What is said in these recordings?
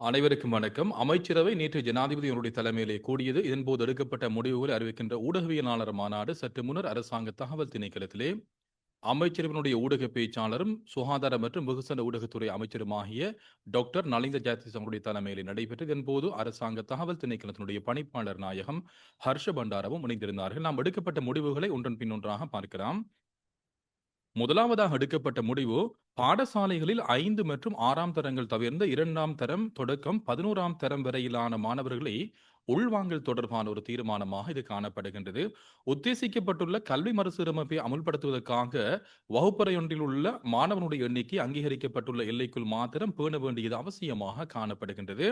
அனைவருக்கும் வணக்கம். அமைச்சரவை நேற்று ஜனாதிபதியினுடைய தலைமையிலே கூடியது. இதன்போது எடுக்கப்பட்ட முடிவுகளை அறிவிக்கின்ற ஊடகவியலாளர் மாநாடு சற்று முன்னர் அரசாங்க தகவல் திணைக்களத்திலே அமைச்சரவினுடைய ஊடக பேச்சாளரும், சுகாதார மற்றும் வெகுசன ஊடகத்துறை அமைச்சருமாகிய டாக்டர் நலிந்த ஜெயதிஸ் அவருடைய தலைமையிலே நடைபெற்றது. இதன்போது அரசாங்க தகவல் திணைக்களத்தினுடைய பணிப்பாளர் நாயகம் ஹர்ஷ பண்டாரவும் இணைந்திருந்தார்கள். நாம் எடுக்கப்பட்ட முடிவுகளை ஒன்றன் பின் ஒன்றாக பார்க்கலாம். முதலாவதாக எடுக்கப்பட்ட முடிவு, பாடசாலைகளில் 5 மற்றும் 6ஆம் தரங்கள் தவிர்ந்த 2ஆம் தரம் தொடக்கம் 11ஆம் தரம் வரையிலான மாணவர்களை உள்வாங்கல் தொடர்பான ஒரு தீர்மானமாக இது காணப்படுகின்றது. உத்தேசிக்கப்பட்டுள்ள கல்வி மறுசீரமைப்பை அமுல்படுத்துவதற்காக வகுப்பறையொன்றில் உள்ள மாணவனுடைய எண்ணிக்கை அங்கீகரிக்கப்பட்டுள்ள எல்லைக்குள் மாத்திரம் பேண வேண்டியது அவசியமாக காணப்படுகின்றது.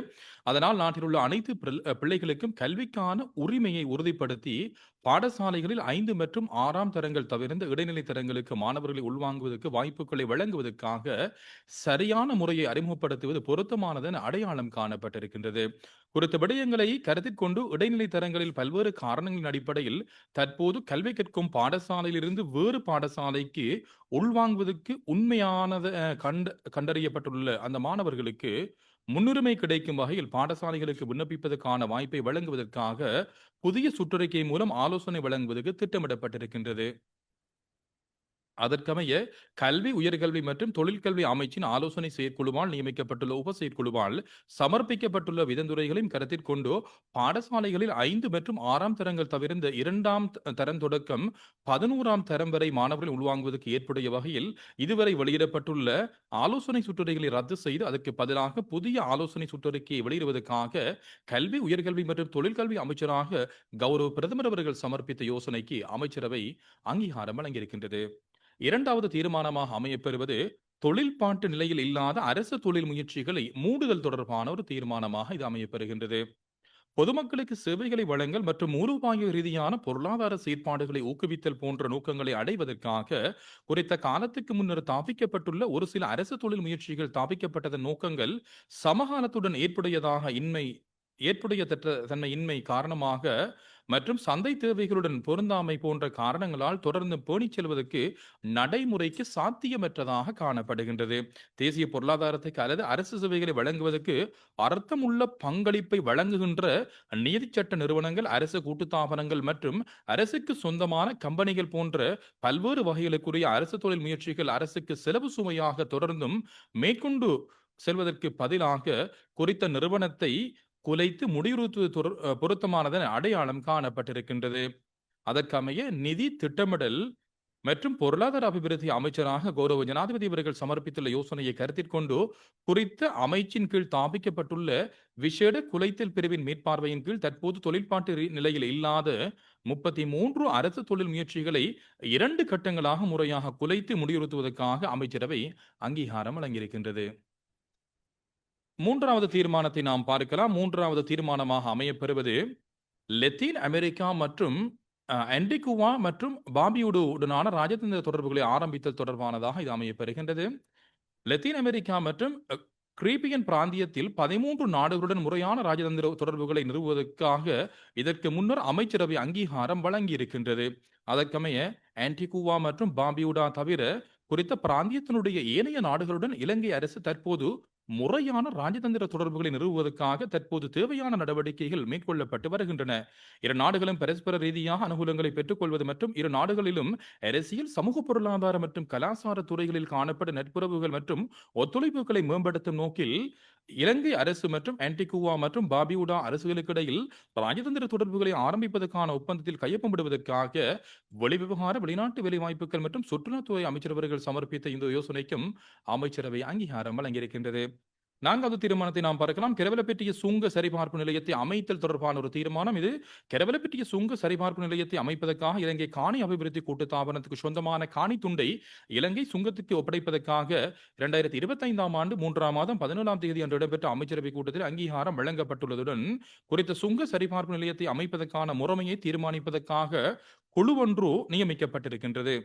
அதனால் நாட்டில் உள்ள அனைத்து பிள்ளைகளுக்கும் கல்விக்கான உரிமையை உறுதிப்படுத்தி பாடசாலைகளில் 5 மற்றும் 6ஆம் தரங்கள் தவிர்ந்த இடைநிலை தரங்களுக்கு மாணவர்களை உள்வாங்குவதற்கு வாய்ப்புகளை வழங்குவதற்காக சரியான முறையை அறிமுகப்படுத்துவது பொருத்தமானதென அடையாளம் காணப்பட்டிருக்கின்றது. குறித்த விடயங்களை கருத்தில் கொண்டு இடைநிலை தரங்களில் பல்வேறு காரணங்களின் அடிப்படையில் தற்போது கல்வி கற்கும் பாடசாலையிலிருந்து வேறு பாடசாலைக்கு உள்வாங்குவதற்கு உண்மையானது கண்டறியப்பட்டுள்ள அந்த மாணவர்களுக்கு முன்னுரிமை கிடைக்கும் வகையில் பாடசாலைகளுக்கு விண்ணப்பிப்பதற்கான வாய்ப்பை வழங்குவதற்காக புதிய சுற்றறிக்கை மூலம் ஆலோசனை வழங்குவதற்கு திட்டமிடப்பட்டிருக்கின்றது. அதற்கமைய கல்வி, உயர்கல்வி மற்றும் தொழிற்கல்வி அமைச்சின் ஆலோசனை செயற்குழுவால் நியமிக்கப்பட்டுள்ள உப செயற்குழுவால் சமர்ப்பிக்கப்பட்டுள்ள விதந்துரைகளையும் கருத்தில் கொண்டு பாடசாலைகளில் 5 மற்றும் 6ஆம் தரங்கள் தவிர்ந்த 2ஆம் தரம் தொடக்கம் 11ஆம் தரம் வரை மாணவர்கள் உள்வாங்குவதற்கு ஏற்புடைய வகையில் இதுவரை வெளியிடப்பட்டுள்ள ஆலோசனை சுற்றறிகளை ரத்து செய்து அதற்கு பதிலாக புதிய ஆலோசனை சுற்றறிக்கையை வெளியிடுவதற்காக கல்வி, உயர்கல்வி மற்றும் தொழிற்கல்வி அமைச்சராக கௌரவ பிரதமர் அவர்கள் சமர்ப்பித்த யோசனைக்கு அமைச்சரவை அங்கீகாரம் வழங்கியிருக்கின்றது. இரண்டாவது தீர்மானமாக அமையப்பெறுவது தொழில்பாட்டு நிலையில் இல்லாத அரசு தொழில் முயற்சிகளை மூடுதல் தொடர்பான ஒரு தீர்மானமாக இது அமையப்பெறுகின்றது. பொதுமக்களுக்கு சேவைகளை வழங்கல் மற்றும் மூலோபாய ரீதியான பொருளாதார செயற்பாடுகளை ஊக்குவித்தல் போன்ற நோக்கங்களை அடைவதற்காக குறித்த காலத்துக்கு முன்னர் தாபிக்கப்பட்டுள்ள ஒரு சில அரசு தொழில் முயற்சிகள் தாபிக்கப்பட்டதன் நோக்கங்கள் சமகாலத்துடன் ஏற்புடைய தன்மை இன்மை காரணமாக மற்றும் சந்தை தேவைகளுடன் பொருந்தாமை போன்ற காரணங்களால் தொடர்ந்து பேணிச் செல்வதற்கு நடைமுறைக்கு சாத்தியமற்றதாக காணப்படுகின்றது. தேசிய பொருளாதாரத்துக்கு அல்லது அரசு சேவைகளை வழங்குவதற்கு அர்த்தமுள்ள பங்களிப்பை வழங்குகின்ற நீதிச்சட்ட நிறுவனங்கள், அரசு கூட்டுத்தாபனங்கள் மற்றும் அரசுக்கு சொந்தமான கம்பெனிகள் போன்ற பல்வேறு வகைகளுக்குரிய அரசு தொழில் முயற்சிகள் அரசுக்கு செலவு சுமையாக தொடர்ந்தும் மேற்கொண்டு செல்வதற்கு பதிலாக குறித்த நிறுவனத்தை குலைத்து முடிவுறுத்துவது பொருத்தமானதென அடையாளம் காணப்பட்டிருக்கின்றது. அதற்கமைய நிதி திட்டமிடல் மற்றும் பொருளாதார அபிவிருத்தி அமைச்சராக கௌரவ ஜனாதிபதி அவர்கள் சமர்ப்பித்துள்ள யோசனையை கருத்தில் கொண்டு குறித்த அமைச்சின் கீழ் தாபிக்கப்பட்டுள்ள விசேட குலைத்தல் பிரிவின் மேற்பார்வையின் கீழ் தற்போது தொழிற்பாட்டு நிலையில் இல்லாத 33 அரசு தொழில் முயற்சிகளை 2 கட்டங்களாக முறையாக குலைத்து முடிவுறுத்துவதற்காக அமைச்சரவை அங்கீகாரம் வழங்கியிருக்கின்றது. மூன்றாவது தீர்மானத்தை நாம் பார்க்கலாம். மூன்றாவது தீர்மானமாக அமையப்பெறுவது லத்தீன் அமெரிக்கா மற்றும் ஆன்டிகுவா மற்றும் பார்பியூடா உடனான ராஜதந்திர தொடர்புகளை ஆரம்பித்தல் தொடர்பானதாக இது அமையப்பெறுகின்றது. லத்தீன் அமெரிக்கா மற்றும் கிரீபியன் பிராந்தியத்தில் 13 நாடுகளுடன் முறையான ராஜதந்திர தொடர்புகளை நிறுவுவதற்காக இதற்கு முன்னர் அமைச்சரவை அங்கீகாரம் வழங்கியிருக்கின்றது. அதற்கமைய ஆன்டிகுவா மற்றும் பார்பியூடா தவிர குறித்த பிராந்தியத்தினுடைய ஏனைய நாடுகளுடன் இலங்கை அரசு தற்போது முறையான ராஜதந்திர தொடர்புகளை நிறுவுவதற்காக தற்போது தேவையான நடவடிக்கைகள் மேற்கொள்ளப்பட்டு வருகின்றன. இரு நாடுகளும் பரஸ்பர ரீதியாக அனுகூலங்களை பெற்றுக் கொள்வது மற்றும் இரு நாடுகளிலும் அரசியல், சமூக, பொருளாதார மற்றும் கலாச்சார துறைகளில் காணப்படும் நட்புறவுகள் மற்றும் ஒத்துழைப்புகளை மேம்படுத்தும் நோக்கில் இலங்கை அரசு மற்றும் ஆன்டிகுவா மற்றும் பார்பியூடா அரசுகளுக்கிடையில் ராஜதந்திர தொடர்புகளை ஆரம்பிப்பதற்கான ஒப்பந்தத்தில் கையொப்பமிடுவதற்காக வெளிவிவகார, வெளிநாட்டு வேலைவாய்ப்புகள் மற்றும் சுற்றுலாத்துறை அமைச்சர் அவர்கள் சமர்ப்பித்த இந்த யோசனைக்கும் அமைச்சரவை அங்கீகாரம் வழங்கியிருக்கின்றது. நான்காவது தீர்மானத்தை நாம் பார்க்கலாம். கெரவலப்பட்டிய சுங்க சரிபார்ப்பு நிலையத்தை அமைத்தல் தொடர்பான ஒரு தீர்மானம். இது கெரவலப்பட்டிய சுங்க சரிபார்ப்பு நிலையத்தை அமைப்பதற்காக இலங்கை காணி அபிவிருத்தி கூட்டுத்தாபனத்துக்கு சொந்தமான காணி துண்டை இலங்கை சுங்கத்துக்கு ஒப்படைப்பதற்காக 2025ஆம் ஆண்டு 3ஆம் மாதம் 17ஆம் தேதி அன்று இடம்பெற்ற அமைச்சரவை கூட்டத்தில் அங்கீகாரம் வழங்கப்பட்டுள்ளதுடன் குறித்த சுங்க சரிபார்ப்பு நிலையத்தை அமைப்பதற்கான முறைமையை தீர்மானிப்பதற்காக குழு ஒன்று நியமிக்கப்பட்டிருக்கின்றது.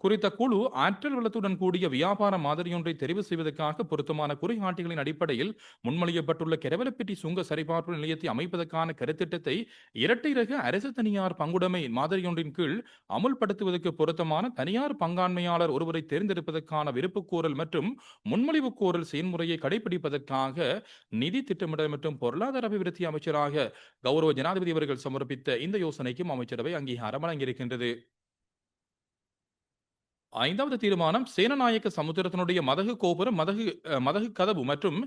குறித்த குழு ஆற்றல் வளத்துடன் கூடிய வியாபார மாதிரியொன்றை தெரிவு செய்வதற்காக பொருத்தமான குறிகாட்டிகளின் அடிப்படையில் முன்மொழியப்பட்டுள்ள கெரவலப்பிட்டி சுங்க சரிபார்ப்பு நிலையத்தை அமைப்பதற்கான கருத்திட்டத்தை இரட்டை ரக அரசு தனியார் பங்குடைமை மாதிரியொன்றின் கீழ் அமுல்படுத்துவதற்கு பொருத்தமான தனியார் பங்காண்மையாளர் ஒருவரை தேர்ந்தெடுப்பதற்கான விருப்புக் கோரல் மற்றும் முன்மொழிவு கோரல் செயல்முறையை கடைபிடிப்பதற்காக நிதி திட்டமிடல் மற்றும் பொருளாதார அபிவிருத்தி அமைச்சராக கௌரவ ஜனாதிபதி அவர்கள் சமர்ப்பித்த இந்த யோசனைக்கும் அமைச்சரவை அங்கீகாரம் வழங்கியிருக்கின்றது. ஐந்தாவது தீர்மானம் சேனநாயக்க சமுத்திரத்தினுடைய மதகு கோபுரம், மதகு கதவு மற்றும்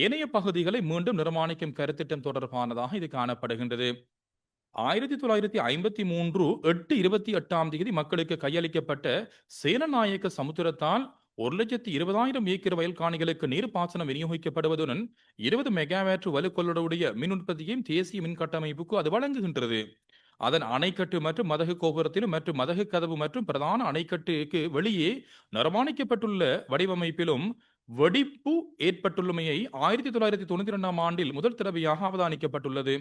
ஏனைய பகுதிகளை மீண்டும் நிர்மாணிக்கும் கருத்திட்டம் தொடர்பானதாக இது காணப்படுகின்றது. 1953 8/28 மக்களுக்கு கையளிக்கப்பட்ட சேனநாயக்க சமுத்திரத்தால் 1,20,000 ஏக்கர் வயல் காணிகளுக்கு நீர்ப்பாசனம் விநியோகிக்கப்படுவதுடன் 20 மெகாவாட் வலுக்கொள்ளடைய மின் உற்பத்தியையும் தேசிய மின் கட்டமைப்புக்கு அது வழங்குகின்றது. அதன் அணைக்கட்டு மற்றும் மதகு கோபுரத்திலும் மற்றும் மதகு கதவு மற்றும் பிரதான அணைக்கட்டுக்கு வெளியே நிர்மாணிக்கப்பட்டுள்ள வடிவமைப்பிலும் வெடிப்பு ஏற்பட்டுள்ளமையை 1992ஆம் ஆண்டில் முதல் தடவையாக அவதானிக்கப்பட்டுள்ளது.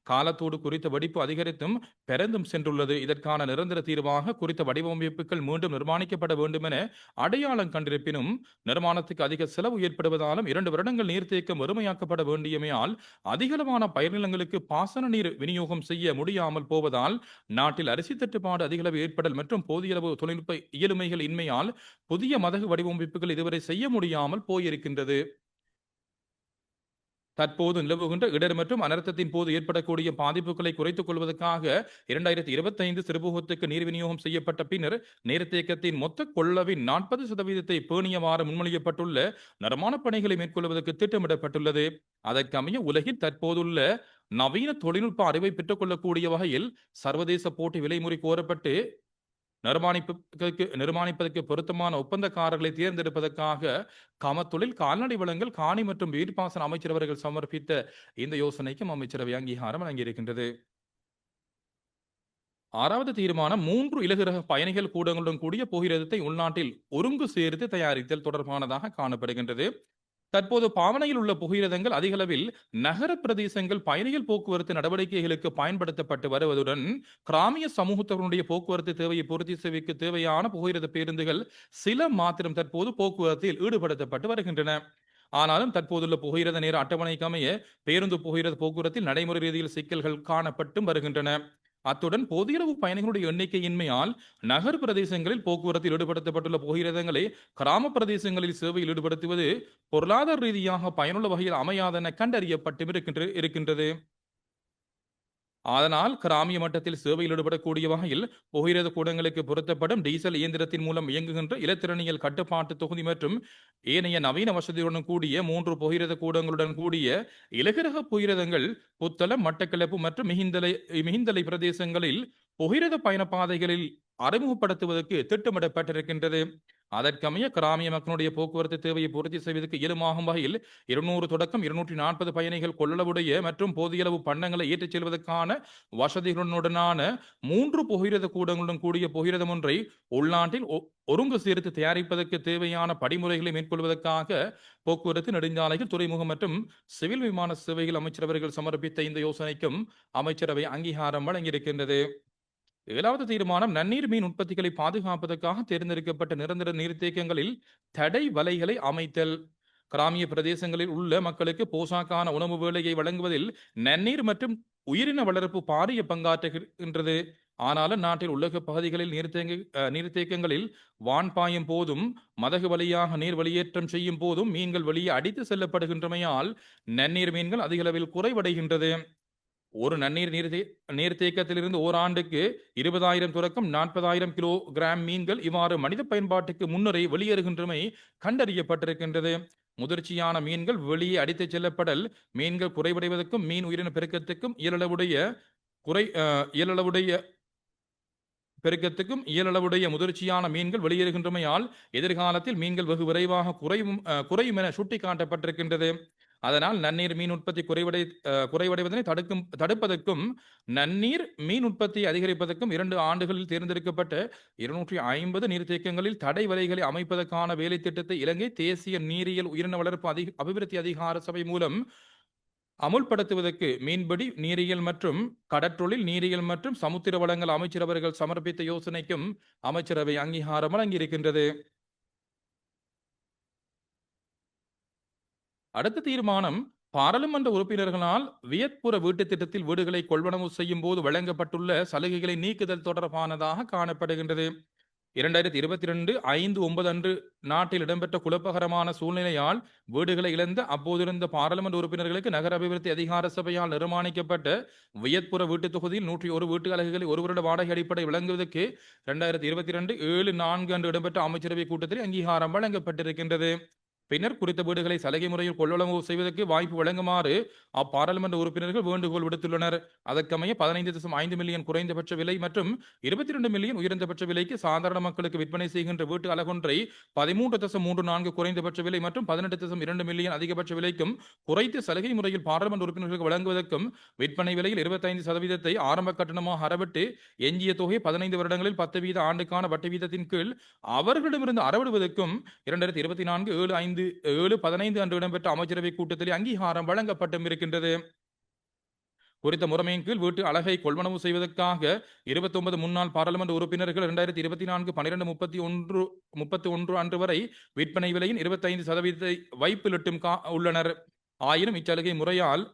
காலத்தோடு குறித்த வெடிப்பு அதிகரித்தும் பெறந்தும் சென்றுள்ளது. இதற்கான நிரந்தர தீர்வாக குறித்த வடிவமைப்புகள் மீண்டும் நிர்மாணிக்கப்பட வேண்டும் என அடையாளம் கண்டிருப்பினும் நிர்மாணத்துக்கு அதிக செலவு ஏற்படுவதாலும் 2 வருடங்கள் நீர்த்தேக்கம் வறுமையாக்கப்பட வேண்டியமையால் அதிகளவான பயிர்நிலங்களுக்கு பாசன நீர் விநியோகம் செய்ய முடியாமல் போவதால் நாட்டில் அரிசி தட்டுப்பாடு அதிகளவு ஏற்படல் மற்றும் போதியளவு தொழில்நுட்ப இயலுமைகள் இன்மையால் புதிய மதகு வடிவமைப்புகள் இதுவரை செய்ய முடியாமல் போயிருக்கின்றது. தற்போது நிலவுகின்ற இடர் மற்றும் அனர்த்தத்தின் போது ஏற்படக்கூடிய பாதிப்புகளை குறைத்துக் கொள்வதற்காக 2025 சிறுபோகத்துக்கு நீர் விநியோகம் செய்யப்பட்ட பின்னர் நீர்த்தேக்கத்தின் மொத்த கொள்ளவின் 40% பேணியவாறு முன்மொழியப்பட்டுள்ள நிர்மாணப் பணிகளை மேற்கொள்வதற்கு திட்டமிடப்பட்டுள்ளது. அதற்கமைய உலகில் தற்போதுள்ள நவீன தொழில்நுட்ப அறிவை பெற்றுக் கொள்ளக்கூடிய வகையில் சர்வதேச போட்டி விலைமுறை கோரப்பட்டு நிர்மாணிப்பதற்கு பொருத்தமான ஒப்பந்தக்காரர்களை தேர்ந்தெடுப்பதற்காக கமத்தொழில், கால்நடை வளங்கள், காணி மற்றும் நீர்ப்பாசன அமைச்சர் அவர்கள் சமர்ப்பித்த இந்த யோசனைக்கும் அமைச்சரவை அங்கீகாரம் வழங்கியிருக்கின்றது. 6வது தீர்மானம் 3 இலகுரக பயணிகள் கூடங்களுடன் கூடிய புகையிரதத்தை உள்நாட்டில் ஒருங்கு சேர்த்து தயாரித்தல் தொடர்பானதாக காணப்படுகின்றது. தற்போது பாவனையில் உள்ள புகையிரதங்கள் அதிகளவில் நகர பிரதேசங்கள் பயணிகள் போக்குவரத்து நடவடிக்கைகளுக்கு பயன்படுத்தப்பட்டு வருவதுடன் கிராமிய சமூகத்தினுடைய போக்குவரத்து தேவையை பூர்த்தி செய்வதற்கு தேவையான புகையிரத பேருந்துகள் சில மாத்திரம் தற்போது போக்குவரத்தில் ஈடுபடுத்தப்பட்டு வருகின்றன. ஆனாலும் தற்போதுள்ள புகையிரத நேர அட்டவணைக்கு அமைய பேருந்து புகையிரத போக்குவரத்தில் நடைமுறை ரீதியில் சிக்கல்கள் காணப்பட்டும் வருகின்றன. அத்துடன் போதியளவு பயணிகளுடைய எண்ணிக்கையின்மையால் நகர் பிரதேசங்களில் போக்குவரத்தில் ஈடுபடுத்தப்பட்டுள்ள புகையிரதங்களை கிராம பிரதேசங்களில் சேவையில் ஈடுபடுத்துவது பொருளாதார ரீதியாக பயனுள்ள வகையில் அமையாதென கண்டறியப்பட்டு இருக்கின்றது. அதனால் கிராமிய மட்டத்தில் சேவையில் ஈடுபடக்கூடிய வகையில் புகையிரத கூடங்களுக்கு பொருத்தப்படும் டீசல் இயந்திரத்தின் மூலம் இயங்குகின்ற இலத்திரனியல் கட்டுப்பாட்டு தொகுதி மற்றும் ஏனைய நவீன வசதியுடன் கூடிய 3 புகையிரத கூடங்களுடன் கூடிய இலகுரக புகையிரதங்கள் புத்தளம், மட்டக்களப்பு மற்றும் மிகிந்தலை பிரதேசங்களில் புகையிரத பயண பாதைகளில் அறிமுகப்படுத்துவதற்கு திட்டமிடப்பட்டிருக்கின்றது. அதற்கமைய கிராமிய மக்களுடைய போக்குவரத்து தேவையை பூர்த்தி செய்வதற்கு இயலுமாகும் வகையில் 200 தொடக்கம் 240 பயணிகள் கொள்ளளவுடைய மற்றும் போதியளவு பண்டங்களை ஏற்றிச் செல்வதற்கான வசதிகளுடனான 3 புகையிரத கூடங்களுடன் கூடிய புகையிரதம் ஒன்றை உள்நாட்டில் ஒருங்கு சேர்த்து தயாரிப்பதற்கு தேவையான படிமுறைகளை மேற்கொள்வதற்காக போக்குவரத்து, நெடுஞ்சாலைகள், துறைமுகம் மற்றும் சிவில் விமான சேவைகள் அமைச்சர் அவர்கள் சமர்ப்பித்த இந்த யோசனைக்கும் அமைச்சரவை அங்கீகாரம் வழங்கியிருக்கின்றது. 7வது தீர்மானம் நன்னீர் மீன் உற்பத்திகளை பாதுகாப்பதற்காக தேர்ந்தெடுக்கப்பட்ட நிரந்தர நீர்த்தேக்கங்களில் தடை வலைகளை அமைத்தல். கிராமிய பிரதேசங்களில் உள்ள மக்களுக்கு போசாக்கான உணவு வேலையை வழங்குவதில் நன்னீர் மற்றும் உயிரின வளர்ப்பு பாரிய பங்காற்றுகின்றது. ஆனாலும் நாட்டில் உலக பகுதிகளில் நீர்த்தேக்கங்களில் வான் பாயும் போதும் மதகு வழியாக நீர் வெளியேற்றம் செய்யும் போதும் மீன்கள் வெளியே அடித்து செல்லப்படுகின்றமையால் நன்னீர் மீன்கள் அதிகளவில் குறைவடைகின்றது. ஒரு நன்னீர் நீர்த்தேக்கத்திலிருந்து ஓராண்டுக்கு 20,000 தொடக்கம் 40,000 கிலோகிராம் மீன்கள் இவ்வாறு மனித பயன்பாட்டுக்கு முன்னரே வெளியேறுகின்றமை கண்டறியப்பட்டிருக்கின்றது. முதிர்ச்சியான மீன்கள் வெளியே அடித்துச் செல்லப்படல் மீன்கள் குறைவடைவதற்கும் மீன் உயிரின பெருக்கத்துக்கும் இயலளவுடைய முதிர்ச்சியான மீன்கள் வெளியேறுகின்றமையால் எதிர்காலத்தில் மீன்கள் வெகு விரைவாக குறையும் என சுட்டிக்காட்டப்பட்டிருக்கின்றது. அதனால் நன்னீர் மீன் உற்பத்தி குறைவடைவதனை தடுப்பதற்கும் நன்னீர் மீன் உற்பத்தியை அதிகரிப்பதற்கும் 2 ஆண்டுகளில் தேர்ந்தெடுக்கப்பட்ட 250 நீர்த்தேக்கங்களில் தடை வலைகளை அமைப்பதற்கான வேலை திட்டத்தை இலங்கை தேசிய நீரியல் உயிரின வளர்ப்பு அபிவிருத்தி அதிகார சபை மூலம் அமுல்படுத்துவதற்கு மீன்பிடி, நீரியல் மற்றும் கடற்றொழில், நீரியல் மற்றும் சமுத்திர வளங்கள் அமைச்சர் அவர்கள் சமர்ப்பித்த யோசனைக்கும் அமைச்சரவை அங்கீகாரம் வழங்கியிருக்கின்றது. அடுத்த தீர்மானம் பாராளுமன்ற உறுப்பினர்களால் வியட்புற வீட்டுத் திட்டத்தில் வீடுகளை கொள்வனவு செய்யும் போது வழங்கப்பட்டுள்ள சலுகைகளை நீக்குதல் தொடர்பானதாக காணப்படுகின்றது. 2022 5/9 அன்று நாட்டில் இடம்பெற்ற குழப்பகரமான சூழ்நிலையால் வீடுகளை இழந்த அப்போதிருந்த பாராளுமன்ற உறுப்பினர்களுக்கு நகர அபிவிருத்தி அதிகார சபையால் நிர்மாணிக்கப்பட்ட வியட்புற வீட்டுத் தொகுதியில் 101 வீட்டு அலகுகளை ஒரு வருட வாடகை அடிப்படை வழங்குவதற்கு 2022 7/4 அன்று இடம்பெற்ற அமைச்சரவை கூட்டத்தில் அங்கீகாரம் வழங்கப்பட்டிருக்கின்றது. பின்னர் குறித்த வீடுகளை சலுகை முறையில் கொள்வனவு செய்வதற்கு வாய்ப்பு வழங்குமாறு அப்பாராளுமன்ற உறுப்பினர்கள் வேண்டுகோள் விடுத்துள்ளனர். அதற்கமைய 15.5 மில்லியன் குறைந்தபட்ச விலை மற்றும் 22 மில்லியன் உயர்ந்தபட்ச விலைக்கு சாதாரண மக்களுக்கு விற்பனை செய்கின்ற வீட்டு அலகொன்றை 13.34 குறைந்தபட்ச விலை மற்றும் 18.2 மில்லியன் அதிகபட்ச விலைக்கும் குறைத்து சலுகை முறையில் பாராளுமன்ற உறுப்பினர்களுக்கு வழங்குவதற்கும் விற்பனை விலையில் 25% ஆரம்ப கட்டணமாக அறவிட்டு எஞ்சிய தொகை 15 வருடங்களில் 10 வீத ஆண்டுக்கான வட்டி வீதத்தின் கீழ் அவர்களிடமிருந்து அறவிடுவதற்கும் 2024 7/15 அன்று இடம்பெற்ற அமைச்சரவை கூட்டத்தில் அங்கீகாரம் வழங்கப்பட்டும் இருக்கின்றது. குறித்த முறைமையின் கீழ் வீட்டு அலகை கொள்வனவு செய்வதற்காக 29 முன்னாள் பாராளுமன்ற உறுப்பினர்கள் 2024 12/31 அன்று வரை விற்பனை விலையின் 25% வைப்பிலிட்டும் உள்ளனர். ஆயினும் இச்சலுகை முறையால்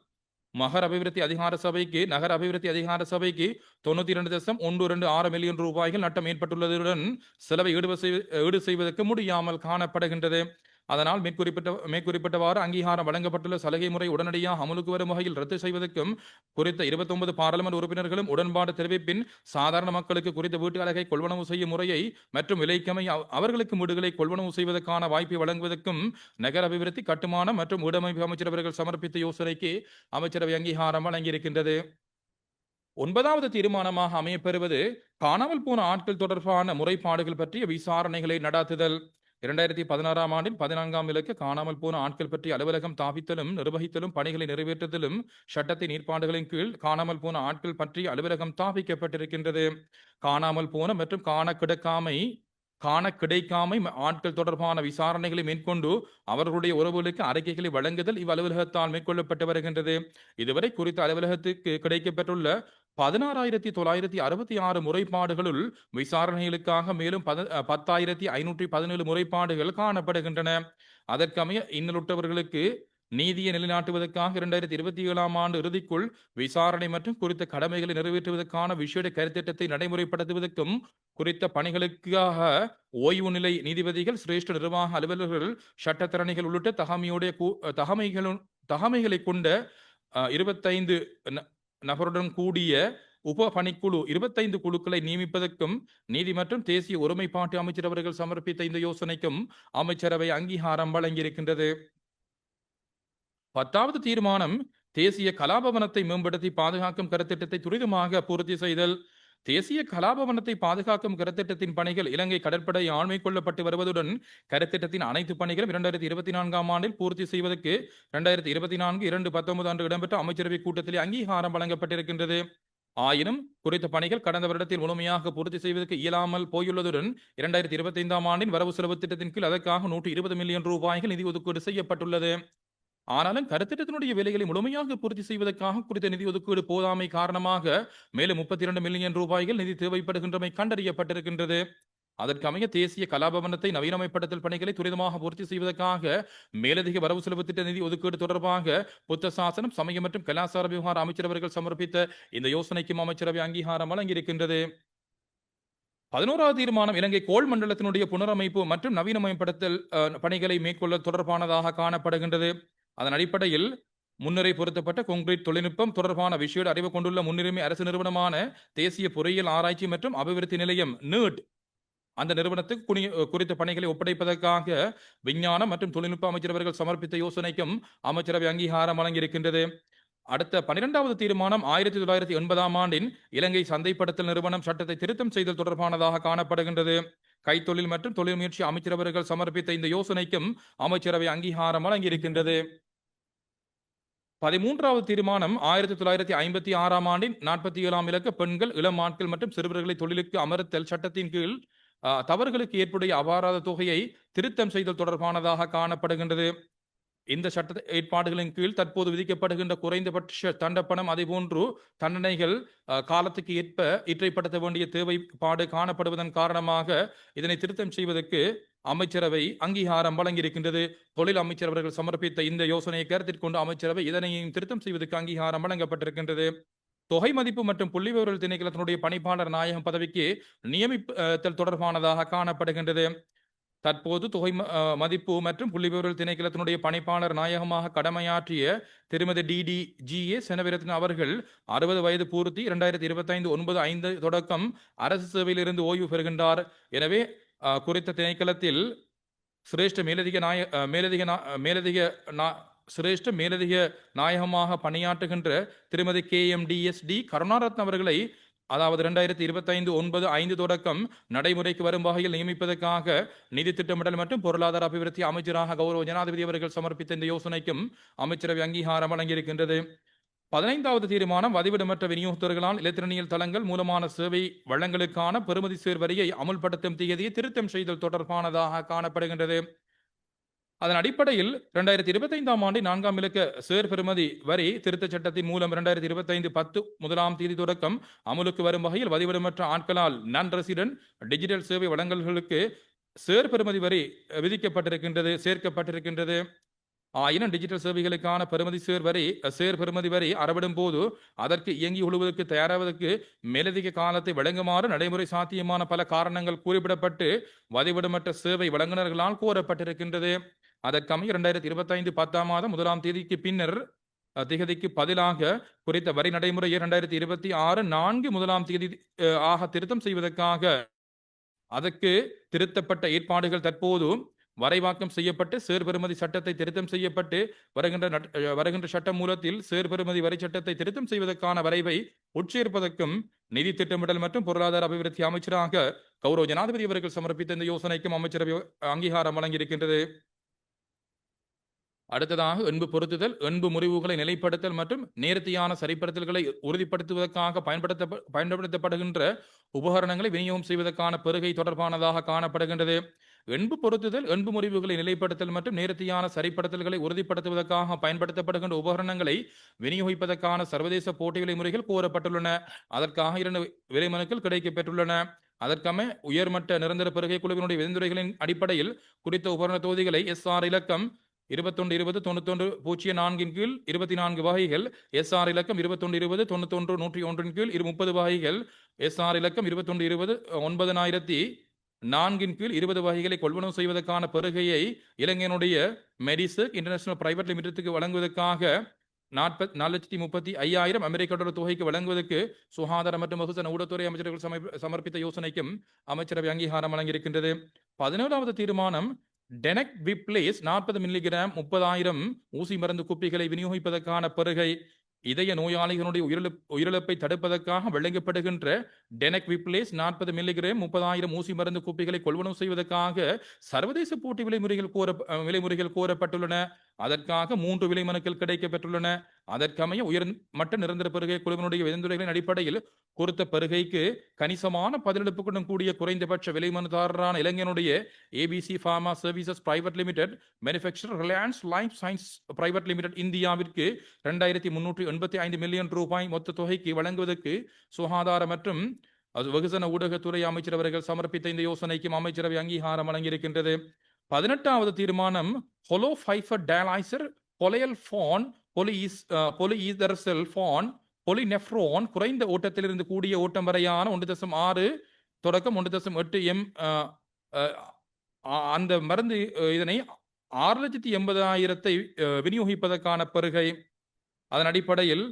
நகர அபிவிருத்தி அதிகார சபைக்கு 92.126 மில்லியன் ரூபாய்கள் நட்டம் ஏற்பட்டுள்ளதுடன் செலவை ஈடு செய்வதற்கு முடியாமல் காணப்படுகின்றது. அதனால் மேற்குறிப்பிட்டவாறு அங்கீகாரம் வழங்கப்பட்டுள்ள சலுகை முறை உடனடியாக அமலுக்கு வரும் வகையில் ரத்து செய்வதற்கும் குறித்த 29 பாராளுமன்ற உறுப்பினர்களும் உடன்பாடு தெரிவிப்பின் சாதாரண மக்களுக்கு குறித்த வீட்டு அலகை கொள்வனவு செய்யும் முறையை மற்றும் விலைக்கமை அவர்களுக்கு வீடுகளை கொள்வனவு செய்வதற்கான வாய்ப்பை வழங்குவதற்கும் நகர அபிவிருத்தி கட்டுமானம் மற்றும் வீடமைப்பு அமைச்சர் அவர்கள் சமர்ப்பித்த யோசனைக்கு அமைச்சரவை அங்கீகாரம் வழங்கியிருக்கின்றது. 9வது தீர்மானமாக அமையப்பெறுவது காணாமல் போன ஆட்கள் தொடர்பான முறைப்பாடுகள் பற்றிய விசாரணைகளை நடாத்துதல். 2016 ஆண்டின் 14ஆம் இலக்கு காணாமல் போன ஆட்கள் பற்றி அலுவலகம் தாவித்தலும் நிர்வகித்தலும் பணிகளை நிறைவேற்றுதலும் சட்டத்தின் ஏற்பாடுகளின் கீழ் காணாமல் போன ஆட்கள் பற்றி அலுவலகம் தாவிக்கப்பட்டிருக்கின்றது. காணாமல் போன மற்றும் காண கிடைக்காமை ஆட்கள் தொடர்பான விசாரணைகளை மேற்கொண்டு அவர்களுடைய உறவுகளுக்கு அறிக்கைகளை வழங்குதல் இவ்வலுவலகத்தால் மேற்கொள்ளப்பட்டு வருகின்றது. இதுவரை குறித்த அலுவலகத்துக்கு கிடைக்கப்பெற்றுள்ள 16,966 முறைப்பாடுகளுள் விசாரணைகளுக்காக மேலும் 10,517 முறைப்பாடுகள் காணப்படுகின்றன. அதற்கமைய இன்னலுற்றவர்களுக்கு நீதியை நிலைநாட்டுவதற்காக 2027 ஆண்டு இறுதிக்குள் விசாரணை மற்றும் குறித்த கடமைகளை நிறைவேற்றுவதற்கான விசேட கருத்திட்டத்தை நடைமுறைப்படுத்துவதற்கும் குறித்த பணிகளுக்காக ஓய்வு நிலை நீதிபதிகள், சிரேஷ்ட நிர்வாக அலுவலர்கள், சட்டத்தரணிகள் உள்ளிட்ட தகமைகளை கொண்ட 25 நபருடன் கூடிய உப பணிக்குழு 25 குழுக்களை நியமிப்பதற்கும் நீதி மற்றும் தேசிய ஒருமைப்பாட்டு அமைச்சர் அவர்கள் சமர்ப்பித்த இந்த யோசனைக்கும் அமைச்சரவை அங்கீகாரம் வழங்கியிருக்கின்றது. 10வது தீர்மானம் தேசிய கலாபவனத்தை மேம்படுத்தி பாதுகாக்கும் கருத்திட்டத்தை துரிதமாக பூர்த்தி செய்தல். தேசிய கலாபவனத்தை பாதுகாக்கும் கருத்திட்டத்தின் பணிகள் இலங்கை கடற்படையால் மேற்கொள்ளப்பட்டு வருவதுடன் கருத்திட்டத்தின் அனைத்து பணிகளும் 2024 ஆண்டில் பூர்த்தி செய்வதற்கு 2024 2/19 அன்று இடம்பெற்ற அமைச்சரவை கூட்டத்தில் அங்கீகாரம் வழங்கப்பட்டிருக்கின்றது. ஆயினும் குறித்த பணிகள் கடந்த வருடத்தில் முழுமையாக பூர்த்தி செய்வதற்கு இயலாமல் போயுள்ளதுடன் 2025 ஆண்டின் வரவு செலவு திட்டத்தின் கீழ் அதற்காக 120 மில்லியன் ரூபாய்கள் நிதி ஒதுக்கீடு செய்யப்பட்டுள்ளது. ஆனாலும் கருத்திட்டத்தினுடைய வேலைகளை முழுமையாக பூர்த்தி செய்வதற்காக குறித்த நிதி ஒதுக்கீடு போதாமை காரணமாக மேலும் 32 மில்லியன் ரூபாய்கள் நிதி தேவைப்படுகின்றமை கண்டறியப்பட்டிருக்கின்றது. அதற்கமைய தேசிய கலாபவனத்தை நவீனமயப்படுத்தல் பணிகளை துரிதமாக பூர்த்தி செய்வதற்காக மேலதிக வரவு செலவு திட்ட நிதி ஒதுக்கீடு தொடர்பாக புத்த சாசனம், சமய மற்றும் கலாச்சார விவகார அமைச்சர் அவர்கள் சமர்ப்பித்த இந்த யோசனைக்கும் அமைச்சரவை அங்கீகாரம் வழங்கியிருக்கின்றது. 11வது தீர்மானம் இலங்கை கோள் மண்டலத்தினுடைய புனரமைப்பு மற்றும் நவீனமயப்படுத்தல் பணிகளை மேற்கொள்ள தொடர்பானதாக காணப்படுகின்றது. அதன் அடிப்படையில் முன்னுரை பொருத்தப்பட்ட கொங்கிரீட் தொழில்நுட்பம் தொடர்பான விசேட அறிவு கொண்டுள்ள முன்னுரிமை அரசு நிறுவனமான தேசிய பொறியியல் ஆராய்ச்சி மற்றும் அபிவிருத்தி நிலையம் NERD அந்த நிறுவனத்துக்கு குறித்த பணிகளை ஒப்படைப்பதற்காக விஞ்ஞானம் மற்றும் தொழில்நுட்ப அமைச்சர் அவர்கள் சமர்ப்பித்த யோசனைக்கும் அமைச்சரவை அங்கீகாரம் வழங்கியிருக்கின்றது. அடுத்த 12வது தீர்மானம் 1980 ஆண்டின் இலங்கை சந்தைப்படுத்தல் நிறுவனம் சட்டத்தை திருத்தம் செய்தல் தொடர்பானதாக காணப்படுகின்றது. கைத்தொழில் மற்றும் தொழில் முயற்சி அமைச்சர் அவர்கள் சமர்ப்பித்த இந்த யோசனைக்கும் அமைச்சரவை அங்கீகாரம் வழங்கியிருக்கின்றது. 13வது தீர்மானம் 1956 ஆண்டின் 47ஆம் இலக்க பெண்கள், இளம் ஆட்கள் மற்றும் சிறுவர்களை தொழிலுக்கு அமர்த்தல் சட்டத்தின் கீழ் தவறுகளுக்கு ஏற்புடைய அபராத தொகையை திருத்தம் செய்தல் தொடர்பானதாக காணப்படுகின்றது. இந்த சட்ட ஏற்பாடுகளின் கீழ் தற்போது விதிக்கப்படுகின்ற குறைந்தபட்ச தண்டப்பணம் அதேபோன்று தண்டனைகள் காலத்துக்கு ஏற்ப இற்றைப்படுத்த வேண்டிய தேவைப்பாடு காணப்படுவதன் காரணமாக இதனை திருத்தம் செய்வதற்கு அமைச்சரவை அங்கீகாரம் வழங்கியிருக்கின்றது. தொழில் அமைச்சர் அவர்கள் சமர்ப்பித்த இந்த யோசனையை கருத்தில் கொண்டு அமைச்சரவை இதனையும் திருத்தம் செய்வதற்கு அங்கீகாரம் வழங்கப்பட்டிருக்கின்றது. தொகை மதிப்பு மற்றும் புள்ளிவிவரல் திணைக்களத்தினுடைய பணிப்பாளர் நாயகம் பதவிக்கு நியமித்தல் தொடர்பானதாக காணப்படுகின்றது. தற்போது தொகை மதிப்பு மற்றும் புள்ளிவிவரல் திணைக்களத்தினுடைய பணிப்பாளர் நாயகமாக கடமையாற்றிய திருமதி DDGA செனவிரத்ன அவர்கள் 60 வயது பூர்த்தி 2025 9/5 தொடக்கம் அரசு சேவையிலிருந்து ஓய்வு பெறுகின்றார். எனவே குறித்த திணைக்களத்தில் சிரேஷ்ட மேலதிக நாய மேலதிக மேலதிக சிரேஷ்ட மேலதிக நாயகமாக பணியாற்றுகின்ற திருமதி KMDSD கருணாரத்ன அவர்களை அதாவது 2025 9/5 தொடக்கம் நடைமுறைக்கு வரும் வகையில் நியமிப்பதற்காக நிதி திட்டமிடல் மற்றும் பொருளாதார அபிவிருத்தி அமைச்சராக கௌரவ ஜனாதிபதி அவர்கள் சமர்ப்பித்த இந்த யோசனைக்கும் அமைச்சரவை அங்கீகாரம் வழங்கியிருக்கின்றது. 15வது தீர்மானம் வதிவிடமற்ற விநியோகத்தர்களால் இலத்திரனியல் தளங்கள் மூலமான சேவை வழங்கலுக்கான பெறுமதி சேர் வரியை அமுல்படுத்தும் தேதியை திருத்தம் செய்தல் தொடர்பானதாக காணப்படுகின்றது. அதன் அடிப்படையில் 2025ஆம் ஆண்டு 4ஆம் இலக்க சேர் பெறுமதி வரி திருத்தச் சட்டத்தின் மூலம் 2025 10 முதலாம் தேதி தொடக்கம் அமுலுக்கு வரும் வகையில் வதிவிடமற்ற ஆட்களால் நான் ரெசிடென்ட் டிஜிட்டல் சேவை வழங்கல்களுக்கு சேர் பெறுமதி வரி விதிக்கப்பட்டிருக்கின்றது சேர்க்கப்பட்டிருக்கின்றது. ஆயினும் டிஜிட்டல் சேவைகளுக்கான சேர் பெறுமதி வரி அறவிடும் போது அதற்கு இயங்கி உழுவதற்கு தயாராவதற்கு மேலதிக காலத்தை வழங்குமாறு நடைமுறை சாத்தியமான பல காரணங்கள் குறிப்பிடப்பட்டு வதிவிடமற்ற சேவை வழங்குநர்களால் கோரப்பட்டிருக்கின்றது. அதற்கமைய 2025 10ஆம் மாதம் 1ஆம் தேதிக்கு பின்னர் திகதிக்கு பதிலாக குறித்த வரி நடைமுறையை 2026 4 1ஆம் தேதி ஆக திருத்தம் செய்வதற்காக அதற்கு திருத்தப்பட்ட ஏற்பாடுகள் தற்போது வரைவாக்கம் செய்யப்பட்டு சேர் பெறுமதி சட்டத்தை திருத்தம் செய்யப்பட்டு வருகின்ற சட்ட மூலத்தில் சேர் பெறுமதி வரி சட்டத்தை திருத்தம் செய்வதற்கான வரைவை உட்சேர்ப்பதற்கும் நிதி திட்டமிடல் மற்றும் பொருளாதார அபிவிருத்தி அமைச்சராக கௌரவ ஜனாதிபதி அவர்கள் சமர்ப்பித்த இந்த யோசனைக்கும் அமைச்சரவை அங்கீகாரம் வழங்கியிருக்கின்றது. அடுத்ததாக எண்பு பொருத்துதல், எண்பு முறிவுகளை நிலைப்படுத்தல் மற்றும் நேர்த்தியான சரிப்படுத்தல்களை உறுதிப்படுத்துவதற்காக பயன்படுத்தப்படுகின்ற உபகரணங்களை விநியோகம் செய்வதற்கான பெருகை தொடர்பானதாக காணப்படுகின்றது. எண்பு பொருத்துதல், எண்பு முறிவுகளை நிலைப்படுத்தல் மற்றும் நேர்த்தியான சரிப்படுத்தல்களை உறுதிப்படுத்துவதற்காக பயன்படுத்தப்படுகின்ற உபகரணங்களை விநியோகிப்பதற்கான சர்வதேச போட்டி விலைமுறைகள் கோரப்பட்டுள்ளன. அதற்காக 2 விலைமனுக்கள் கிடைக்கப்பெற்றுள்ளன. அதற்கமை உயர்மட்ட நிரந்தர பெருகை குழுவினுடைய விதிமுறைகளின் அடிப்படையில் குறித்த உபகரண தொகுதிகளை SR இலக்கம் 2120-91-04 கீழ் 24 வகைகள், SR இலக்கம் 2120-91-101 கீழ் 30 வகைகள், SR இலக்கம் 2120-9004 கீழ் 20 வகைகளை கொள்வனவு செய்வதற்கான பெருகையை இலங்கையினுடைய மெடிசெக் இன்டர்நேஷனல் பிரைவேட் லிமிடெடுக்கு வழங்குவதற்காக 4,35,000 அமெரிக்க டாலர் தொகைக்கு வழங்குவதற்கு சுகாதார மற்றும் வெகுஜன ஊடகத்துறை அமைச்சர்கள் சமர்ப்பித்த யோசனைக்கும் அமைச்சரவை அங்கீகாரம் வழங்கியிருக்கின்றது. 17வது தீர்மானம் டெனக் விப்ளேஸ் 40 மில்லிகிராம் 30,000 ஊசி மருந்து குப்பிகளை விநியோகிப்பதற்கான பெருகை. இதய நோயாளிகளுடைய உயிரிழப்பை தடுப்பதற்காக வழங்கப்படுகின்ற டெனக் விப்ளேஸ் 40 மில்லிகிராம் 30,000 ஊசி மருந்து குப்பிகளை கொள்வனவு செய்வதற்காக சர்வதேச போட்டி விலைமுறைகள் கோரப்பட்டுள்ளன. அதற்காக 3 விலைமனுக்கள் கிடைக்கப்பெற்றுள்ளன. அதற்கமைய உயர்மட்ட நிரந்தர பெருகை குழுவினுடைய விதிமுறைகளின் அடிப்படையில் குறித்த பெருகைக்கு கணிசமான பதிலளிப்புடன் கூடிய குறைந்தபட்ச விலைமனுதாரரான இலங்கையினுடைய ABC Pharma Services Private Limited, manufacturer Reliance life science private limited இந்தியாவிற்கு 2,385 மில்லியன் ரூபாய் மொத்த தொகைக்கு வழங்குவதற்கு சுகாதார மற்றும் வெகுஜன ஊடகத்துறை அமைச்சர் அவர்கள் சமர்ப்பித்த இந்த யோசனைக்கும் அமைச்சரவை அங்கீகாரம் வழங்கியிருக்கின்றது. 18வது தீர்மானம் ஹொலோ ஃபைபர் டயாலைசர் பொலையல்ஃபான் பொலிஈதர்செல்ஃபான் பொலிநெஃப்ரோன் குறைந்த ஓட்டத்திலிருந்து கூடிய ஓட்டம் வரையான 1.6 தொடக்கம் 1.8 M அந்த மருந்து இதனை 6,80,000 விநியோகிப்பதற்கான பெருகை. அதன் அடிப்படையில்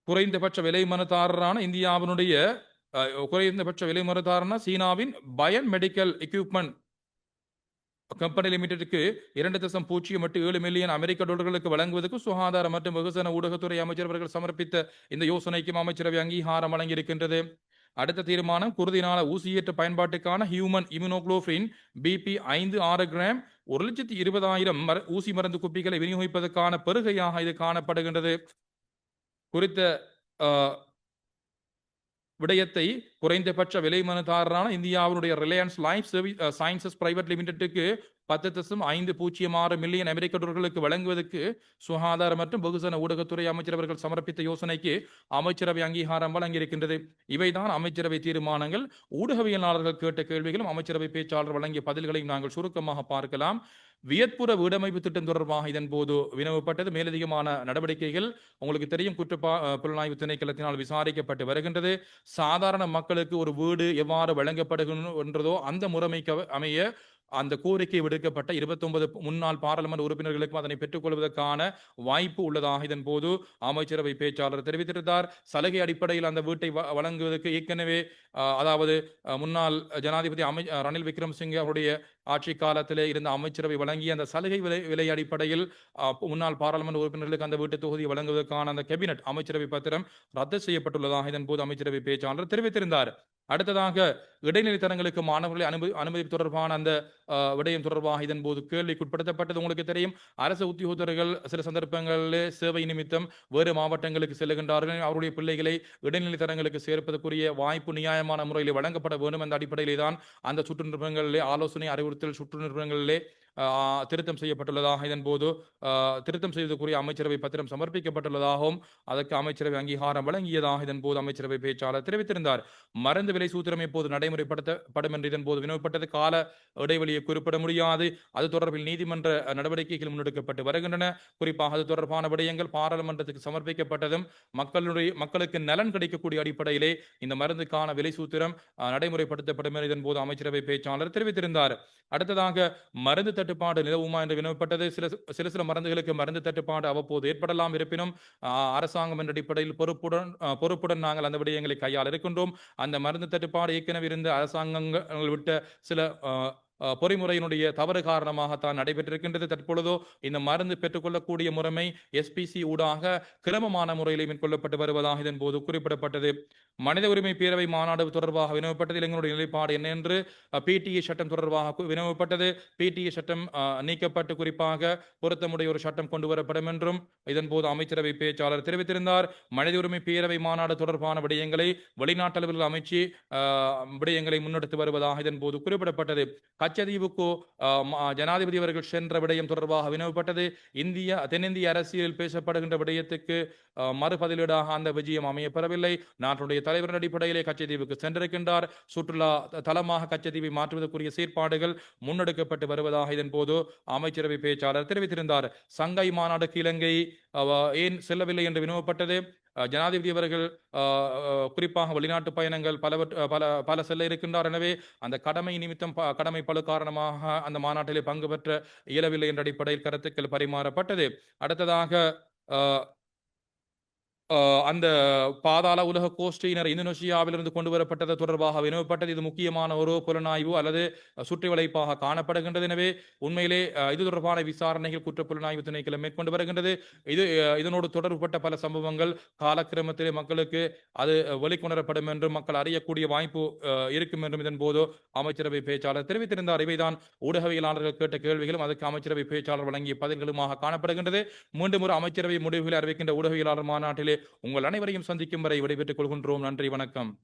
குறைந்தபட்ச விலை மனுதாரரான இந்தியாவினுடைய குறைந்தபட்ச விலை மனுதாரரான சீனாவின் பயன் மெடிக்கல் எக்யூப்மெண்ட் கம்பெனி லிமிடெடுக்கு 2.07 மில்லியன் அமெரிக்க டாலர்களுக்கு வழங்குவதற்கு சுகாதார மற்றும் வெகுஜன ஊடகத்துறை அமைச்சர் அவர்கள் சமர்ப்பித்த இந்த யோசனைக்கும் அமைச்சரவை அங்கீகாரம் வழங்கியிருக்கின்றது. அடுத்த தீர்மானம் குருதினால ஊசியேற்ற பயன்பாட்டுக்கான ஹியூமன் இம்யூனோகுளோபின் BP 5-6 கிராம் 1,20,000 ஊசி மருந்து குப்பிகளை விநியோகிப்பதற்கான பெருகையாக இது காணப்படுகின்றது. குறித்த விடயத்தை குறைந்தபட்ச விலை மனுதாரரான இந்தியாவுடைய ரிலையன்ஸ் லைஃப் சயின்சஸ் பிரைவேட் லிமிடெட்டுக்கு 10.506 மில்லியன் அமெரிக்க டாலர்களுக்கு வழங்குவதற்கு சுகாதார மற்றும் வெகுஜன ஊடகத்துறை அமைச்சர் அவர்கள் சமர்ப்பித்த யோசனைக்கு அமைச்சரவை அங்கீகாரம் வழங்கியிருக்கின்றது. இவைதான் அமைச்சரவை தீர்மானங்கள். ஊடகவியலாளர்கள் கேட்ட கேள்விகளும் அமைச்சரவை பேச்சாளர் வழங்கிய பதில்களையும் நாங்கள் சுருக்கமாக பார்க்கலாம். வியட்புற வீடமைப்பு திட்டம் தொடர்பாக இதன்போது வினவப்பட்டது. மேலதிகமான நடவடிக்கைகள் உங்களுக்கு தெரியும், புலனாய்வு திணைக்களத்தினால் விசாரிக்கப்பட்டு வருகின்றது. சாதாரண மக்களுக்கு ஒரு வீடு எவ்வாறு வழங்கப்படுகின்றதோ அந்த முறைமைக்கு அமைய அந்த கோரிக்கை விடுக்கப்பட்ட 29 முன்னாள் பாராளுமன்ற உறுப்பினர்களுக்கும் அதனை பெற்றுக்கொள்வதற்கான வாய்ப்பு உள்ளதாக இதன்போது அமைச்சரவை பேச்சாளர் தெரிவித்திருந்தார். சலுகை அடிப்படையில் அந்த வீட்டை வழங்குவதற்கு ஏற்கனவே அதாவது முன்னாள் ஜனாதிபதி ரணில் விக்ரமசிங்கே அவருடைய ஆட்சி காலத்திலே இருந்த அமைச்சரவை வழங்கிய அந்த சலுகை விலை அடிப்படையில் முன்னாள் பாராளுமன்ற உறுப்பினர்களுக்கு அந்த வீட்டு தொகுதியை வழங்குவதற்கான அந்த கேபினட் அமைச்சரவை பத்திரம் ரத்து செய்யப்பட்டுள்ளதாக இதன்போது அமைச்சரவை பேச்சாளர் தெரிவித்திருந்தார். அடுத்ததாக இடைநிலை தரங்களுக்கு மாணவர்களை அனுமதி தொடர்பான அந்த விடயம் தொடர்பாக இதன்போது கேள்விக்குட்படுத்தப்பட்டது. உங்களுக்கு தெரியும், அரசு உத்தியோகத்தர்கள் சில சந்தர்ப்பங்களில் சேவை நிமித்தம் வேறு மாவட்டங்களுக்கு செல்லுகின்றார்கள். அவருடைய பிள்ளைகளை இடைநிலை தரங்களுக்கு சேர்ப்பதற்குரிய வாய்ப்பு நியாயமான முறையில் வழங்கப்பட வேண்டும். அந்த அடிப்படையிலே தான் அந்த சுற்று நிறுவனங்களிலே ஆலோசனை அறிவுறுத்தல் சுற்று நிறுவனங்களிலே திருத்தம் செய்யப்பட்டுள்ளதாக இதன்போது திருத்தம் செய்வதற்குரிய அமைச்சரவை பத்திரம் சமர்ப்பிக்கப்பட்டுள்ளதாகவும் அதற்கு அமைச்சரவை அங்கீகாரம் வழங்கியதாக இதன்போது அமைச்சரவை பேச்சாளர் தெரிவித்திருந்தார். மருந்து விலை சூத்திரம் இப்போது நடைமுறைப்படுத்தப்படும் என்று இதன்போது வினவப்பட்டது. கால இடைவெளியை குறிப்பிட முடியாது. அது தொடர்பில் நீதிமன்ற நடவடிக்கைகள் முன்னெடுக்கப்பட்டு வருகின்றன. குறிப்பாக அது தொடர்பான விடயங்கள் பாராளுமன்றத்துக்கு சமர்ப்பிக்கப்பட்டதும் மக்களுக்கு நலன் கிடைக்கக்கூடிய அடிப்படையிலே இந்த மருந்துக்கான விலை சூத்திரம் நடைமுறைப்படுத்தப்படும் என இதன்போது அமைச்சரவை பேச்சாளர் தெரிவித்திருந்தார். அடுத்ததாக மருந்து தட்டுப்பாடு நிலவுமா என்று வினவப்பட்டது. சில மருந்துகளுக்கு மருந்து தட்டுப்பாடு அவ்வப்போது ஏற்படலாம். இருப்பினும் அரசாங்கம் என்ற அடிப்படையில் பொறுப்புடன் நாங்கள் அந்த விடயங்களை கையாள இருக்கின்றோம். அந்த மருந்து தட்டுப்பாடு ஏற்கனவே இருந்த அரசாங்கங்கள் விட்ட சில பொறிமுறையினுடைய தவறு காரணமாகத்தான் நடைபெற்றிருக்கின்றது. தற்பொழுதோ இந்த மருந்து பெற்றுக்கொள்ளக்கூடிய முறைமை SPC ஊடாக கிரமமான முறையில் மேற்கொள்ளப்பட்டு வருவதாக இதன் போது குறிப்பிடப்பட்டது. மனித உரிமை பேரவை மாநாடு தொடர்பாக வினவப்பட்டது. எங்களுடைய நிலைப்பாடு என்ன என்று PTA சட்டம் தொடர்பாக வினவப்பட்டது. PTA சட்டம் நீக்கப்பட்டு குறிப்பாக பொருத்தமுடைய ஒரு சட்டம் கொண்டு வரப்படும் என்றும் இதன்போது அமைச்சரவை பேச்சாளர் தெரிவித்திருந்தார். மனித உரிமை பேரவை மாநாடு தொடர்பான விடயங்களை வெளிநாட்டளவில் அமைச்சு விடயங்களை முன்னெடுத்து வருவதாக இதன்போது குறிப்பிடப்பட்டது. கச்சதீவுக்கு ஜனாதிபதி அவர்கள் சென்ற விடயம் தொடர்பாக வினவப்பட்டது. தென்னிந்திய அரசியலில் பேசப்படுகின்ற விடயத்துக்கு மறுபதிலீடாக அந்த விஜயம் அமையப்பெறவில்லை. நாட்டுடைய தலைவரின் அடிப்படையிலே கச்சதீவுக்கு சென்றிருக்கின்றார். சுற்றுலா தலமாக கச்சதீவை மாற்றுவதற்குரிய செயற்பாடுகள் முன்னெடுக்கப்பட்டு வருவதாக இதன் போது அமைச்சரவை பேச்சாளர் தெரிவித்திருந்தார். சங்கை மாநாடுக்கு இலங்கை ஏன் செல்லவில்லை என்று வினவப்பட்டது. ஜனாதிபதி அவர்கள் குறிப்பாக வெளிநாட்டு பயணங்கள் பல செல்ல இருக்கின்றார். எனவே அந்த கடமை நிமித்தம் கடமை பளு காரணமாக அந்த மாநாட்டிலே பங்கு பெற்ற இயலவில்லை என்ற அடிப்படையில் கருத்துக்கள் பரிமாறப்பட்டது. அடுத்ததாக அந்த பாதாள உலக கோஷ்டியினர் இந்தோனேசியாவிலிருந்து கொண்டு வரப்பட்டது தொடர்பாக வினவப்பட்டது. இது முக்கியமான ஒரு புலனாய்வு அல்லது சுற்றி வளைப்பாக காணப்படுகின்றது. எனவே உண்மையிலே இது தொடர்பான விசாரணைகள் குற்ற புலனாய்வு திணைக்களம் மேற்கொண்டு வருகின்றது. இதனோடு தொடர்புபட்ட பல சம்பவங்கள் காலக்கிரமத்திலே மக்களுக்கு அது வெளிக்கொணரப்படும் என்றும் மக்கள் அறியக்கூடிய வாய்ப்பு இருக்கும் என்றும் இதன் போது அமைச்சரவை பேச்சாளர் தெரிவித்திருந்தார். இவைதான் ஊடகவியலாளர்கள் கேட்ட கேள்விகளும் அதற்கு அமைச்சரவை பேச்சாளர் வழங்கிய பதில்களுமாக காணப்படுகின்றது. மீண்டும் ஒரு அமைச்சரவை முடிவுகளை அறிவிக்கின்ற ஊடகவியலாளர் மாநாட்டிலே உங்கள் அனைவரையும் சந்திக்கும் வரை விடைபெற்றுக் கொள்கின்றோம். நன்றி, வணக்கம்.